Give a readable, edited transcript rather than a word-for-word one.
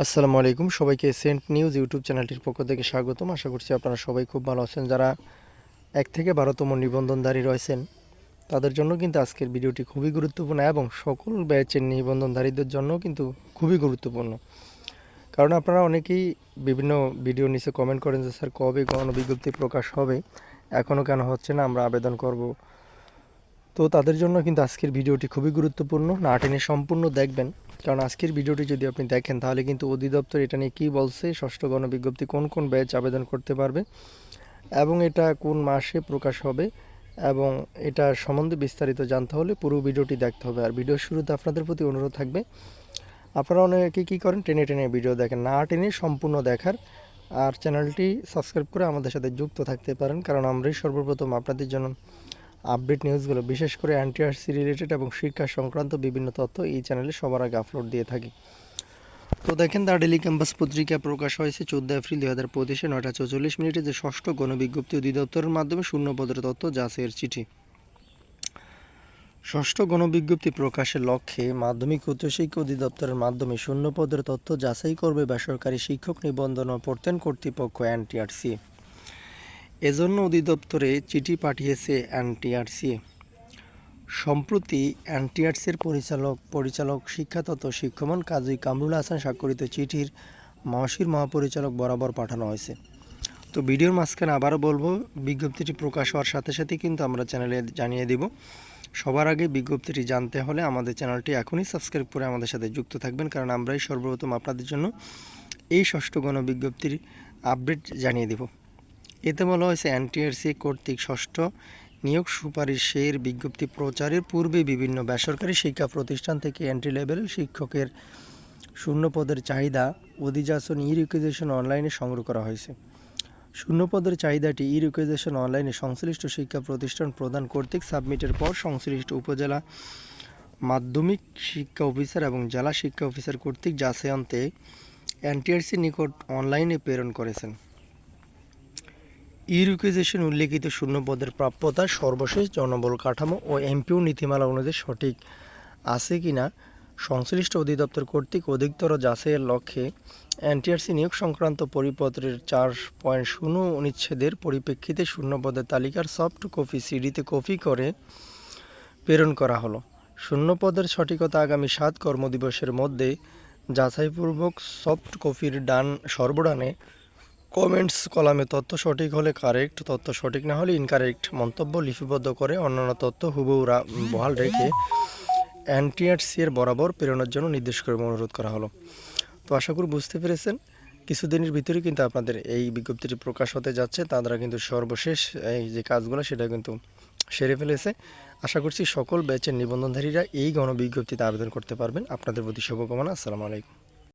আসসালামু আলাইকুম সবাইকে সেন্ট নিউজ ইউটিউব চ্যানেলটির পক্ষ থেকে স্বাগতম। আশা করছি আপনারা সবাই খুব ভালো আছেন। যারা 1 থেকে 12তম নিবন্ধনধারী রয়েছেন তাদের জন্য কিন্তু আজকের ভিডিওটি খুবই গুরুত্বপূর্ণ এবং সকল ব্যাচের নিবন্ধনধারীদের জন্য কিন্তু খুবই গুরুত্বপূর্ণ। কারণ আপনারা অনেকেই বিভিন্ন ভিডিও নিচে কমেন্ট করেন যে স্যার কবে গণবিজ্ঞপ্তি প্রকাশ হবে, এখনও কেন হচ্ছে না, আমরা আবেদন করব। তো তাদের জন্য কিন্তু আজকের ভিডিওটি খুবই গুরুত্বপূর্ণ, না টেনে সম্পূর্ণ দেখবেন। কারণ আজকের ভিডিওটি যদি আপনি দেখেন তাহলে কিন্তু অধিদপ্তর এটা নিয়ে কী বলছে, ষষ্ঠ গণবিজ্ঞপ্তি কোন কোন ব্যাচ আবেদন করতে পারবে এবং এটা কোন মাসে প্রকাশ হবে এবং এটা সম্বন্ধে বিস্তারিত জানতে হলে পুরো ভিডিওটি দেখতে হবে। আর ভিডিওর শুরুতে আপনাদের প্রতি অনুরোধ থাকবে, আপনারা অনেকে কী করেন, টেনে টেনে ভিডিও দেখেন, না টেনে সম্পূর্ণ দেখার। আর চ্যানেলটি সাবস্ক্রাইব করে আমাদের সাথে যুক্ত থাকতে পারেন, কারণ আমরাই সর্বপ্রথম আপনাদের জন্য আপডেট নিউজগুলো, বিশেষ করে এনটিআরসি রিলেটেড এবং শিক্ষা সংক্রান্ত বিভিন্ন তথ্য এই চ্যানেলে সবার আগে আপলোড দিয়ে থাকি। তো দেখেন, দ্য ডেইলি ক্যাম্পাস পত্রিকা প্রকাশ হয়েছে 14 এপ্রিল 2025 9:44 যে ষষ্ঠ গণবিজ্ঞপ্তি অধিদপ্তরের মাধ্যমে শূন্য পদের তথ্য যাচাইয়ের চিঠি। ষষ্ঠ গণবিজ্ঞপ্তি প্রকাশের লক্ষ্যে মাধ্যমিক উচ্চশিক্ষা অধিদপ্তরের মাধ্যমে শূন্য পদের তথ্য যাচাই করবে বেসরকারি শিক্ষক নিবন্ধন ও প্রত্যয়ন কর্তৃপক্ষ এনটিআরসি। এজন্য অধিদপ্তরে চিঠি পাঠিয়েছে এনটিআরসি। সম্প্রতি এনটিআরসির পরিচালক শিক্ষা তথ্য শিক্ষামন কাজী কামরুল হাসান স্বাক্ষরিত চিঠির মহাশির মহাপরিচালক বরাবর পাঠানো হয়েছে। তো ভিডিওর মাঝখানে আবারও বলবো, বিজ্ঞপ্তিটি প্রকাশ হওয়ার সাথে সাথে কিন্তু আমরা চ্যানেলে জানিয়ে দিব। সবার আগে বিজ্ঞপ্তিটি জানতে হলে আমাদের চ্যানেলটি এখনই সাবস্ক্রাইব করে আমাদের সাথে যুক্ত থাকবেন, কারণ আমরাই সর্বপ্রথম আপনাদের জন্য এই ষষ্ঠ গণবিজ্ঞপ্তির আপডেট জানিয়ে দেব। এতে বলা হয়েছে, এনটিআরসি কর্তৃক ষষ্ঠ নিয়োগ সুপারিশের বিজ্ঞপ্তি প্রচারের পূর্বে বিভিন্ন বেসরকারি শিক্ষা প্রতিষ্ঠান থেকে এন্ট্রি লেভেল শিক্ষকের শূন্য পদের চাহিদা অধিযাচন ই রিকুইজিশন অনলাইনে সংগ্রহ করা হয়েছে। শূন্য পদের চাহিদাটি ই রিকুইজিশন অনলাইনে সংশ্লিষ্ট শিক্ষা প্রতিষ্ঠান প্রদান কর্তৃক সাবমিটের পর সংশ্লিষ্ট উপজেলা মাধ্যমিক শিক্ষা অফিসার এবং জেলা শিক্ষা অফিসার কর্তৃক যাচাইয়ন্তে এনটিআরসির নিকট অনলাইনে প্রেরণ করেছেন। ই রিকুইজিশন উল্লেখিত শূন্য পদের প্রাপ্যতা, সর্বশেষ জনবল কাঠামো ও এমপিও নীতিমালা অনুযায়ী সঠিক আছে কিনা সংশ্লিষ্ট অধিদপ্তর কর্তৃক অধিকতর যাচাইয়ের লক্ষ্যে এনটিআরসি নিয়োগ সংক্রান্ত পরিপত্রের 4.0 অনুচ্ছেদের পরিপ্রেক্ষিতে শূন্য পদের তালিকার সফট কপি সিডিতে কপি করে প্রেরণ করা হলো। শূন্য পদের সঠিকতা আগামী 7 কর্মদিবসের মধ্যে যাচাইপূর্বক সফট কপির সর্বডানে কমেন্টস কলামে তথ্য সঠিক হলে কারেক্ট, তথ্য সঠিক না হলে ইনকারেক্ট মন্তব্য লিপিবদ্ধ করে অন্যান্য তথ্য হুবহু বহাল রেখে এনটিআরসি এর বরাবর প্রেরণের জন্য নির্দেশ করে অনুরোধ করা হলো। তো আশা করি বুঝতে পেরেছেন, কিছুদিনের ভিতরে কিন্তু আপনাদের এই বিজ্ঞপ্তিটি প্রকাশ হতে যাচ্ছে। তারা কিন্তু সর্বশেষ এই যে কাজগুলো সেটা কিন্তু সেরে ফেলেছে। আশা করছি সকল ব্যাচের নিবন্ধনধারীরা এই গণবিজ্ঞপ্তিতে আবেদন করতে পারবেন। আপনাদের প্রতি শুভকামনা। আসসালামু আলাইকুম।